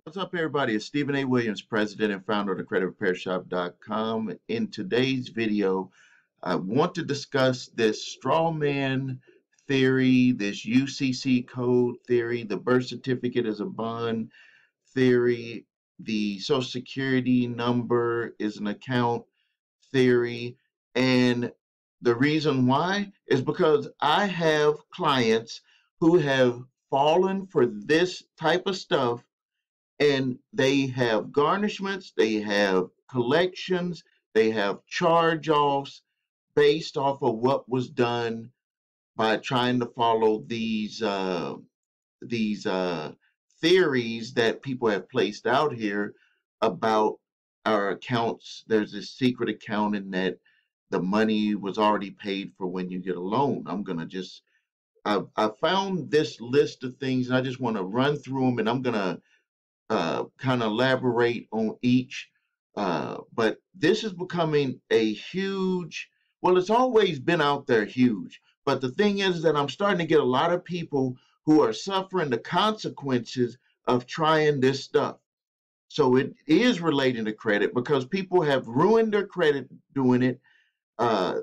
What's up, everybody? It's Stephen A. Williams, president and founder of the creditrepairshop.com. In today's video, I want to discuss this straw man theory, this UCC code theory, the birth certificate as a bond theory, the social security number is an account theory. And the reason why is because I have clients who have fallen for this type of stuff, and they have garnishments, they have collections, they have charge-offs based off of what was done by trying to follow these theories that people have placed out here about our accounts. There's this secret account in that the money was already paid for when you get a loan. I found this list of things, and I just want to run through them, and I'm gonna kind of elaborate on each. But this is becoming a huge, well, it's always been out there huge. But the thing is that I'm starting to get a lot of people who are suffering the consequences of trying this stuff. So it is relating to credit because people have ruined their credit doing it.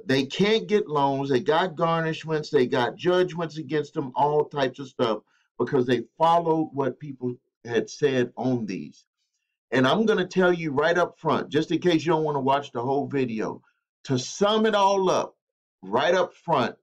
They can't get loans. They got garnishments. They got judgments against them, all types of stuff because they followed what people had said on these. And I'm going to tell you right up front, just in case you don't want to watch the whole video, to sum it all up right up front,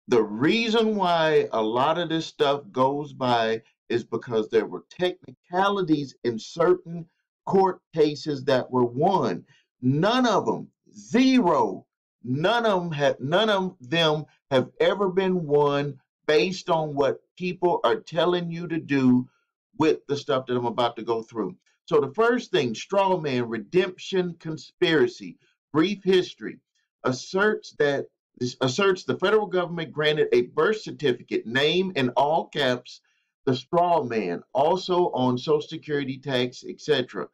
the reason why a lot of this stuff goes by is because there were technicalities in certain court cases that were won. None of them, zero, none of them have ever been won based on what people are telling you to do with the stuff that I'm about to go through. So the first thing, straw man, redemption, conspiracy, brief history, asserts the federal government granted a birth certificate, name in all caps, the straw man, also on Social Security tax, etc.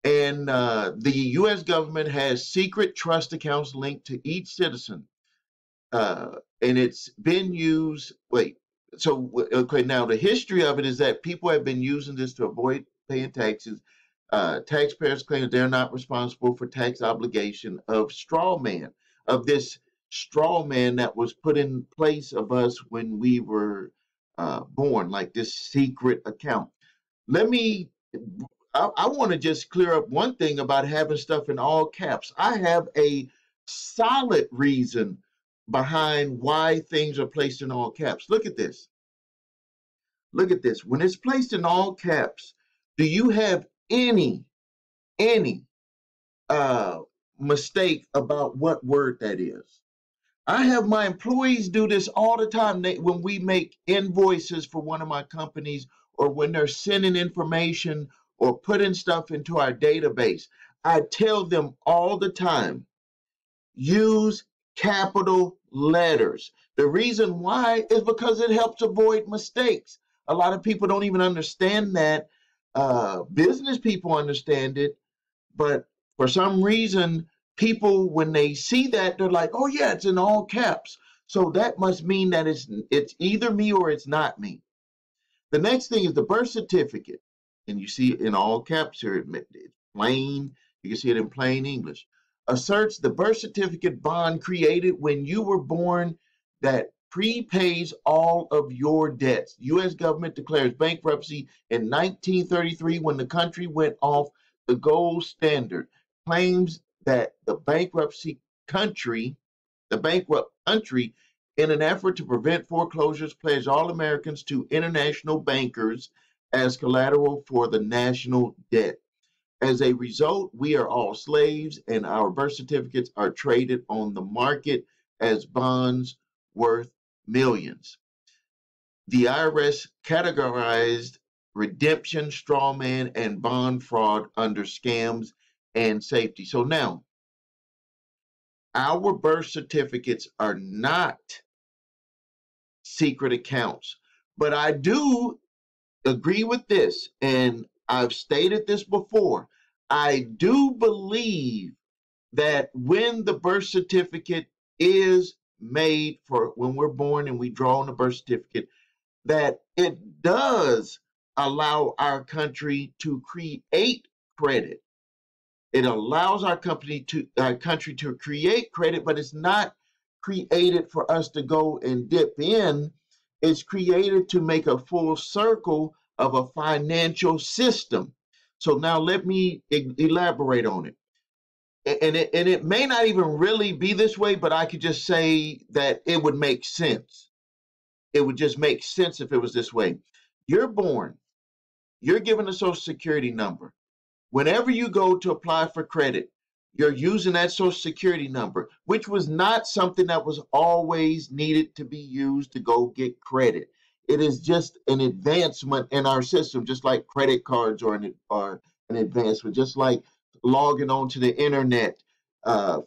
And the U.S. government has secret trust accounts linked to each citizen. And it's been used, okay, now the history of it is that people have been using this to avoid paying taxes. Taxpayers claim that they're not responsible for tax obligation of this straw man that was put in place of us when we were born, like this secret account. I want to just clear up one thing about having stuff in all caps. I have a solid reason behind why things are placed in all caps. Look at this. Look at this. When it's placed in all caps, do you have any mistake about what word that is? I have my employees do this all the time. When we make invoices for one of my companies, or when they're sending information or putting stuff into our database, I tell them all the time, use capital letters. The reason why is because it helps avoid mistakes. A lot of people don't even understand that. Business people understand it, but for some reason, people, when they see that, they're like, oh yeah, it's in all caps. So that must mean that it's either me or it's not me. The next thing is the birth certificate. And you see it in all caps here. It's plain. You can see it in plain English. Asserts the birth certificate bond created when you were born that prepays all of your debts. U.S. government declares bankruptcy in 1933 when the country went off the gold standard. Claims that the bankrupt country, in an effort to prevent foreclosures, pledged all Americans to international bankers as collateral for the national debt. As a result, we are all slaves, and our birth certificates are traded on the market as bonds worth millions. The IRS categorized redemption, straw man, and bond fraud under scams and safety. So now, our birth certificates are not secret accounts, but I do agree with this, and I've stated this before. I do believe that when the birth certificate is made for when we're born and we draw on the birth certificate, that it does allow our country to create credit. It allows our country to create credit, but it's not created for us to go and dip in. It's created to make a full circle of a financial system. So now let me elaborate on it. And it may not even really be this way, but I could just say that it would make sense. It would just make sense if it was this way. You're born, you're given a social security number. Whenever you go to apply for credit, you're using that social security number, which was not something that was always needed to be used to go get credit. It is just an advancement in our system, just like credit cards are an advancement, just like logging on to the internet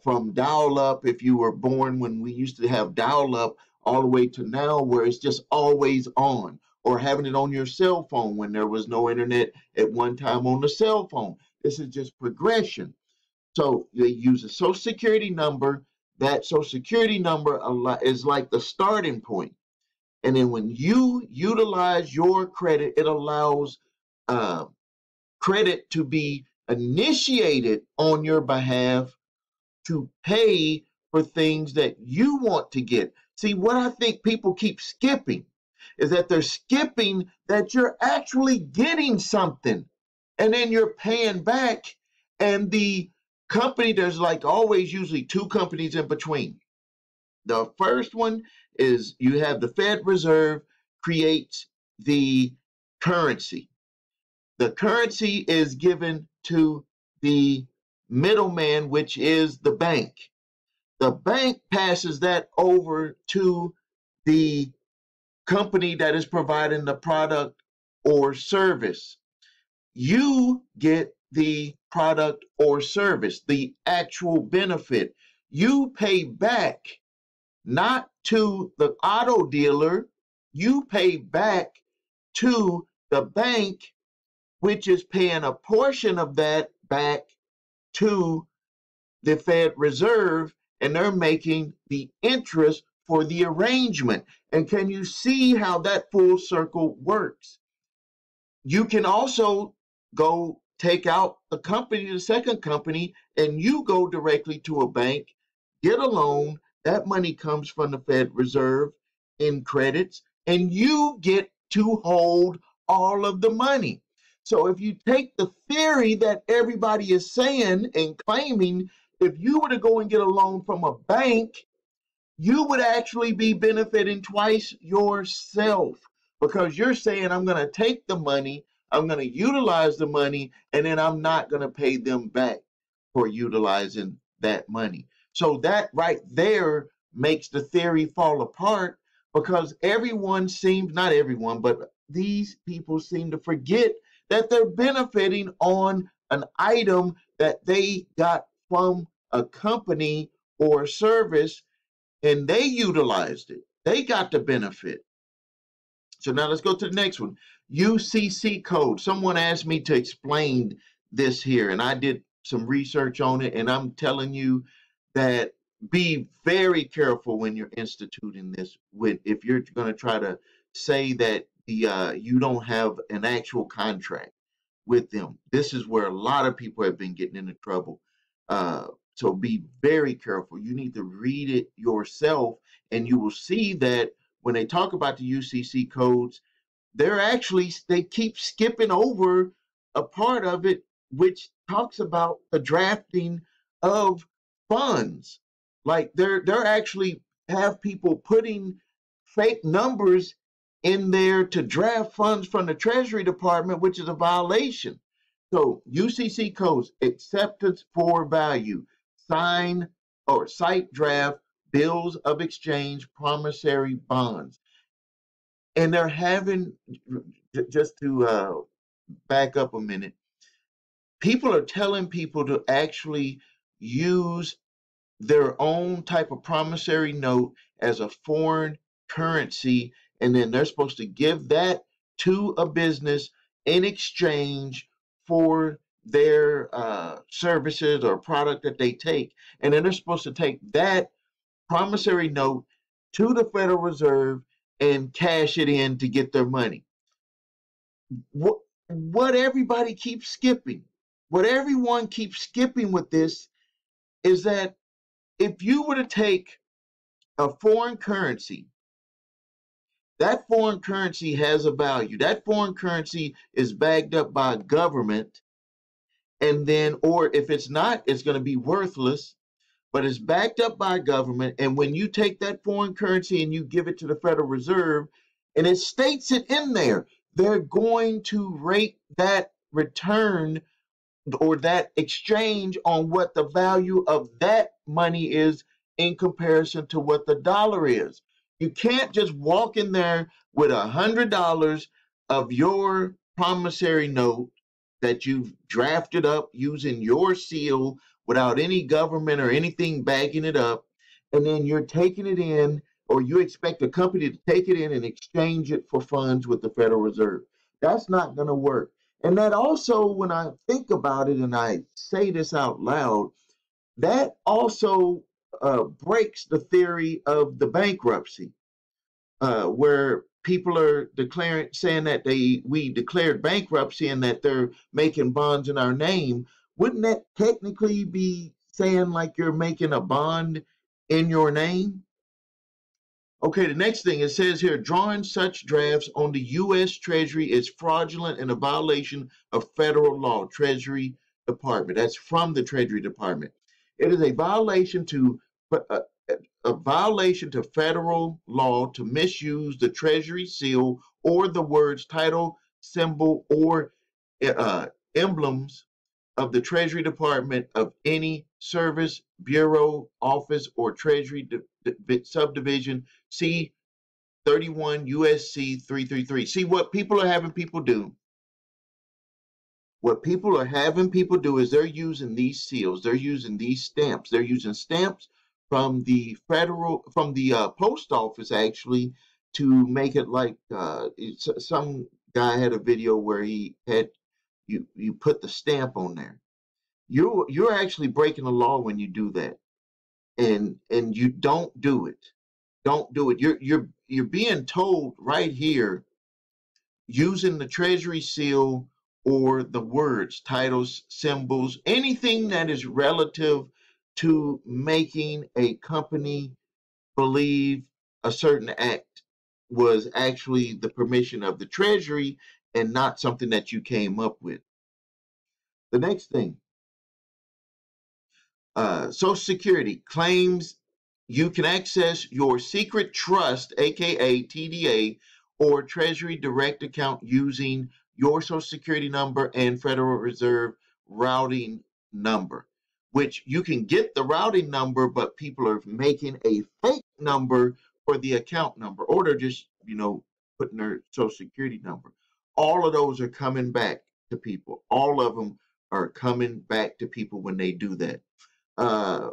from dial up, if you were born when we used to have dial up, all the way to now where it's just always on, or having it on your cell phone when there was no internet at one time on the cell phone. This is just progression. So they use a social security number. That social security number is like the starting point. And then when you utilize your credit, it allows uh, credit to be initiated on your behalf to pay for things that you want to get. See, what I think people keep skipping is that they're skipping that you're actually getting something and then you're paying back. And the company, there's like always usually two companies in between. The first one is you have the Fed Reserve creates the currency. The currency is given to the middleman, which is the bank. The bank passes that over to the company that is providing the product or service. You get the product or service, the actual benefit. You pay back not to the auto dealer, you pay back to the bank, which is paying a portion of that back to the Fed Reserve, and they're making the interest for the arrangement. And can you see how that full circle works? You can also go take out a company, the second company, and you go directly to a bank, get a loan. That money comes from the Fed Reserve in credits, and you get to hold all of the money. So if you take the theory that everybody is saying and claiming, if you were to go and get a loan from a bank, you would actually be benefiting twice yourself, because you're saying, I'm going to take the money, I'm going to utilize the money, and then I'm not going to pay them back for utilizing that money. So that right there makes the theory fall apart, because everyone seems, not everyone, but these people seem to forget that they're benefiting on an item that they got from a company or service, and they utilized it. They got the benefit. So now let's go to the next one. UCC code. Someone asked me to explain this here, and I did some research on it, and I'm telling you that be very careful when you're instituting this. If you're going to try to say that you don't have an actual contract with them. This is where a lot of people have been getting into trouble. So be very careful. You need to read it yourself, and you will see that when they talk about the UCC codes, they keep skipping over a part of it, which talks about the drafting of funds. Like they're actually have people putting fake numbers in there to draft funds from the Treasury Department, which is a violation. So UCC codes, acceptance for value, sign or site draft, bills of exchange, promissory bonds. And they're having, just to back up a minute, people are telling people to actually use their own type of promissory note as a foreign currency, and then they're supposed to give that to a business in exchange for their services or product that they take. And then they're supposed to take that promissory note to the Federal Reserve and cash it in to get their money. what everybody keeps skipping, what everyone keeps skipping with this is that if you were to take a foreign currency, that foreign currency has a value. That foreign currency is backed up by a government, and then, or if it's not, it's going to be worthless, but it's backed up by government. And when you take that foreign currency and you give it to the Federal Reserve, and it states it in there, they're going to rate that return or that exchange on what the value of that money is in comparison to what the dollar is. You can't just walk in there with $100 of your promissory note that you've drafted up using your seal without any government or anything backing it up, and then you're taking it in, or you expect a company to take it in and exchange it for funds with the Federal Reserve. That's not going to work. And that also, when I think about it and I say this out loud, that also breaks the theory of the bankruptcy, where people are declaring, saying that we declared bankruptcy and that they're making bonds in our name. Wouldn't that technically be saying like you're making a bond in your name? Okay, the next thing it says here, drawing such drafts on the U.S. Treasury is fraudulent and a violation of federal law. Treasury Department. That's from the Treasury Department. It is a violation to federal law to misuse the Treasury seal or the words, title, symbol, or uh, emblems of the Treasury Department of any service, bureau, office, or Treasury subdivision. See 31 USC 333. See, what people are having people do, is they're using these seals, they're using these stamps, they're using stamps from the post office actually to make it like some guy had a video where he had you put the stamp on there. You're actually breaking the law when you do that, and you don't do it. Don't do it. You're being told right here, using the Treasury seal or the words, titles, symbols, anything that is relative to making a company believe a certain act was actually the permission of the Treasury and not something that you came up with. The next thing, Social Security claims you can access your secret trust, aka TDA, or Treasury direct account using your Social Security number and Federal Reserve routing number, which you can get the routing number, but people are making a fake number for the account number, or they're just, putting their Social Security number. All of those are coming back to people. All of them are coming back to people when they do that. Uh,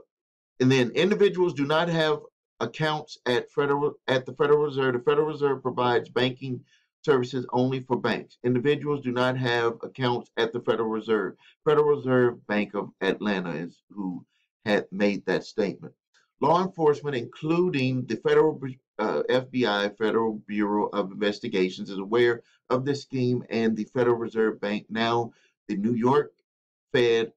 and then individuals do not have accounts at the Federal Reserve. The Federal Reserve provides banking services only for banks. Individuals do not have accounts at the Federal Reserve. Federal Reserve Bank of Atlanta is who had made that statement. Law enforcement, including the federal FBI, Federal Bureau of Investigations, is aware of this scheme, and the Federal Reserve Bank, now the New York Fed,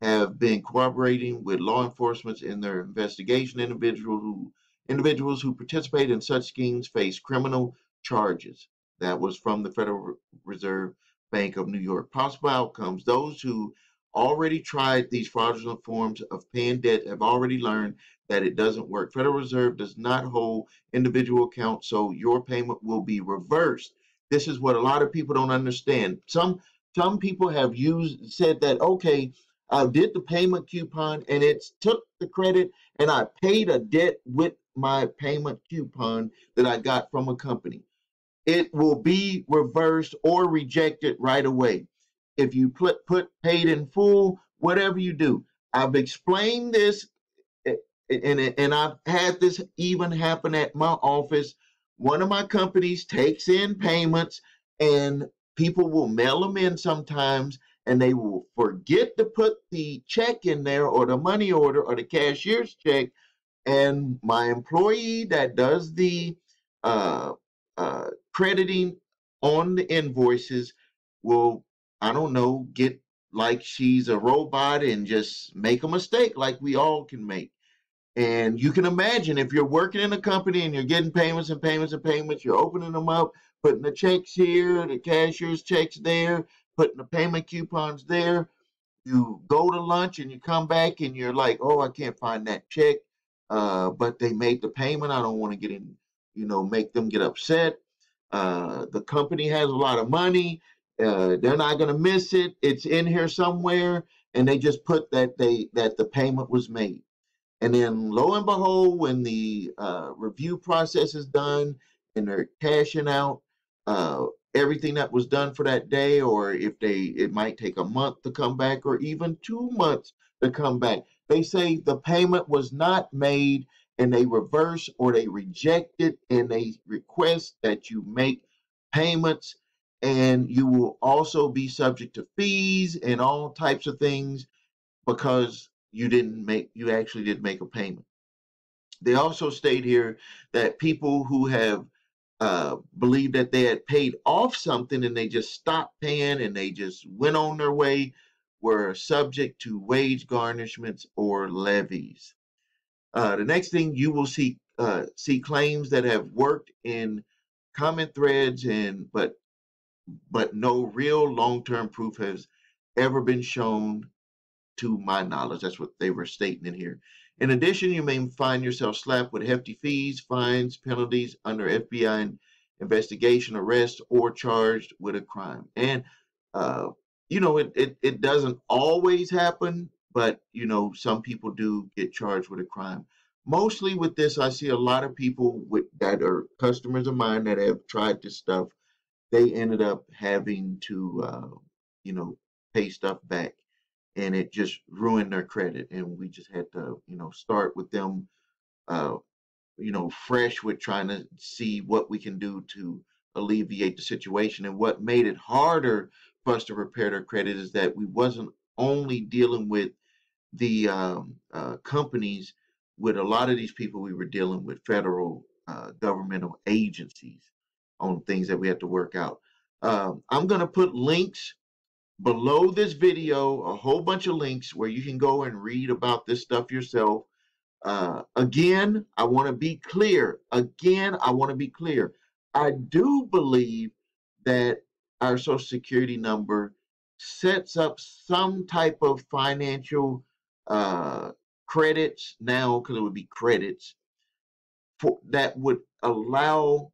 have been cooperating with law enforcement in their investigation. Individuals who participate in such schemes face criminal charges. That was from the Federal Reserve Bank of New York. Possible outcomes: those who already tried these fraudulent forms of paying debt have already learned that it doesn't work. Federal Reserve does not hold individual accounts, so your payment will be reversed. This is what a lot of people don't understand. Some people have said that, okay, I did the payment coupon and it took the credit and I paid a debt with my payment coupon that I got from a company. It will be reversed or rejected right away. If you put paid in full, whatever you do. I've explained this, and I've had this even happen at my office. One of my companies takes in payments, and people will mail them in sometimes, and they will forget to put the check in there, or the money order, or the cashier's check, and my employee that does the uh, crediting on the invoices will, I don't know, get like she's a robot and just make a mistake like we all can make. And you can imagine if you're working in a company and you're getting payments and payments and payments, you're opening them up, putting the checks here, the cashier's checks there, putting the payment coupons there. You go to lunch and you come back and you're like, oh, I can't find that check, but they made the payment. I don't want to get in, make them get upset. The company has a lot of money. They're not going to miss it. It's in here somewhere, and they just put that the payment was made. And then lo and behold, when the review process is done and they're cashing out uh, everything that was done for that day, or if it might take a month to come back or even 2 months to come back, they say the payment was not made and they reverse or they reject it and they request that you make payments, and you will also be subject to fees and all types of things because you actually didn't make a payment. They also state here that people who have believed that they had paid off something and they just stopped paying and they just went on their way were subject to wage garnishments or levies. The next thing you will see claims that have worked in common threads, and but no real long-term proof has ever been shown to my knowledge. That's what they were stating in here. In addition, you may find yourself slapped with hefty fees, fines, penalties under FBI investigation, arrest, or charged with a crime. And uh, it doesn't always happen, but some people do get charged with a crime. Mostly with this, I see a lot of people that are customers of mine that have tried this stuff. They ended up having to, pay stuff back, and it just ruined their credit. And we just had to, start with them, uh, fresh with trying to see what we can do to alleviate the situation. And what made it harder for us to repair their credit is that we wasn't only dealing with the companies. With a lot of these people, we were dealing with federal governmental agencies on things that we had to work out. I'm going to put links below this video, a whole bunch of links where you can go and read about this stuff yourself. Again, I want to be clear. I do believe that our Social Security number sets up some type of financial credits now, because it would be credits that would allow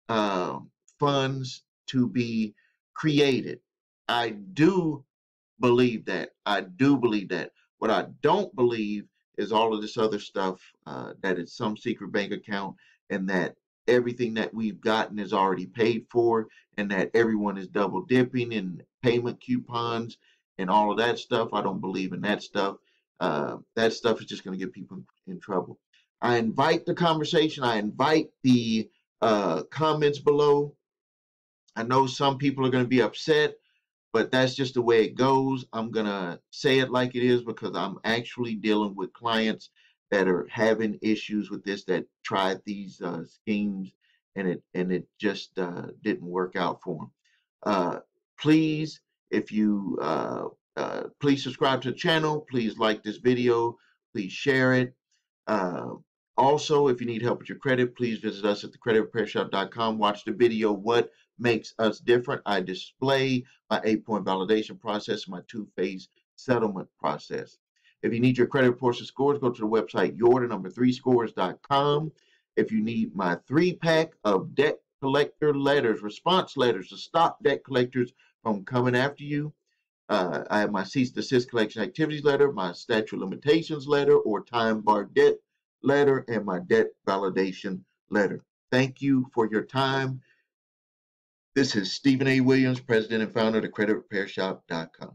uh, funds to be created. I do believe that. I do believe that. What I don't believe is all of this other stuff, that it's some secret bank account and that everything that we've gotten is already paid for and that everyone is double dipping in payment coupons and all of that stuff. I don't believe in that stuff. That stuff is just going to get people in trouble. I invite the conversation. I invite the comments below. I know some people are going to be upset, but that's just the way it goes. I'm going to say it like it is because I'm actually dealing with clients that are having issues with this, that tried these schemes and it just didn't work out for them. Please, if you please subscribe to the channel, please like this video, please share it. Uh, Also, if you need help with your credit, please visit us at thecreditrepairshop.com. Watch the video, What Makes Us Different. I display my 8-point validation process, my 2-phase settlement process. If you need your credit reports and scores, go to the website your3scores.com. If you need my 3-pack of debt collector letters, response letters to stop debt collectors from coming after you, I have my cease and desist collection activities letter, my statute of limitations letter or time bar debt letter, and my debt validation letter. Thank you for your time. This is Stephen A. Williams, President and founder of thecreditrepairshop.com.